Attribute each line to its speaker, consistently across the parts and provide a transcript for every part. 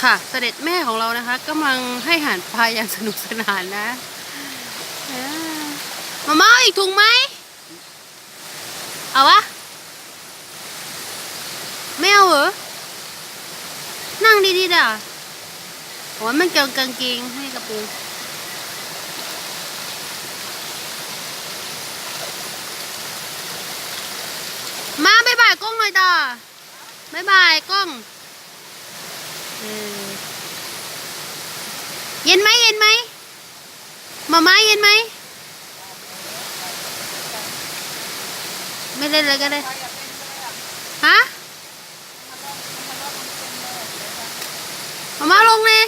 Speaker 1: ค่ะเสด็จแม่ของเรานะคะกำลังให้อาหารปลาอย่างสนุกสนานนะมาม่าอีกถุงไหมเอาวะไม่เอาเหรอนั่งดีๆด่ะโอ้ยมันเกี่ยวกางเกงให้กระปูมาบ๊ายบายกล้องหน่อยด่าบ๊ายบายกล้องเย็นไหมเย็นไหมมาม่าเย็นไหมไม่เล่นเลยก็ได้ฮะมาลงเลย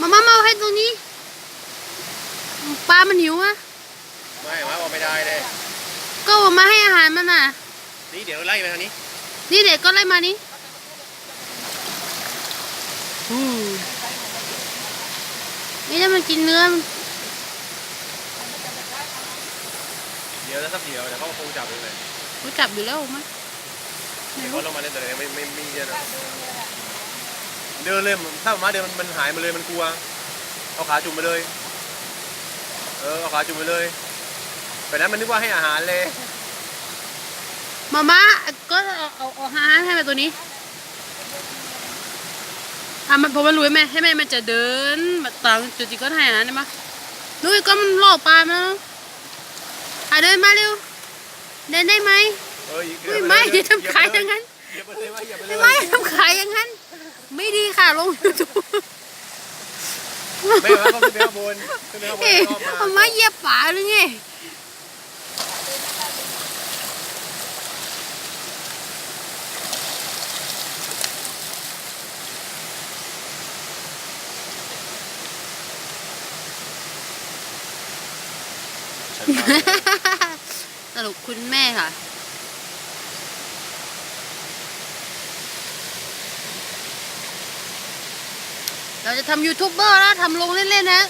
Speaker 1: มาให้ตรงนี้ปลามันหิวอะ
Speaker 2: ไม่ว่าไม่ได้เลย
Speaker 1: ก็มาให้อาหารมันน่ะ
Speaker 2: นี่เดี๋ยวไล่ไปทางนี้
Speaker 1: นี่เด็กก็ไล่มานี่นี่ถ้ามันกินเนื้อ
Speaker 2: เดี๋ยวสักเดี๋ยวเขาคงจับเลย
Speaker 1: เขาจับอยู่แล้วมั้ย
Speaker 2: เขาลงมาเล่นแต่ไม่เยอะนะเดินเลยถ้ามาเดินมันหายมาเลยมันกลัวเอาขาจุ่มไปเลยเอาขาจุ่มไปเลยแต่นั้นมันนึกว่าให้อาหารเลย
Speaker 1: มาก็เอาอาหารให้มาตัวนี้มันเพราะว่ารู้ไหมให้แม่มันจะเดินแบบตามจุดที่ก็ให้อาหารได้ไหมรู้ก็มันล่อปลามาเดินมาเร็วเดินได้ไหมไม่อย่าทำขายอย่างนั้นไม่ทำขายอย่างนั้นไม่ดีค่ะลงยูทูบ
Speaker 2: ไม่ว่าเขาขึ้นไปข้างบน
Speaker 1: มาเหยียบป่าหรือไงสรุปคุณแม่ค่ะเราจะทำยูทูบเบอร์แล้วทำลงเล่นๆนะ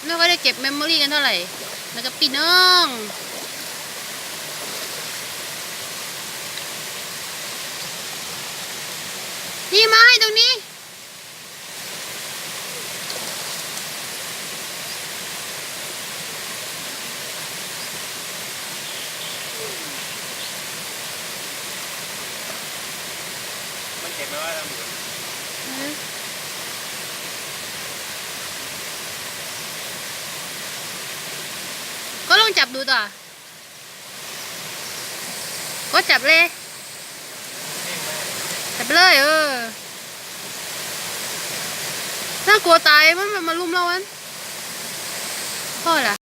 Speaker 1: ไม่ค่อยได้เก็บเมมโมรี่กันเท่าไหร่แล้วก็พี่น้องนี่มาให้ตรงนี้
Speaker 2: มันเก็บไหมว่าทำ
Speaker 1: ก็ลองจับดูต่อก็จับเลยจับเลยน่ากลัวตายมันมาลุมเราอันพ่อล่ะ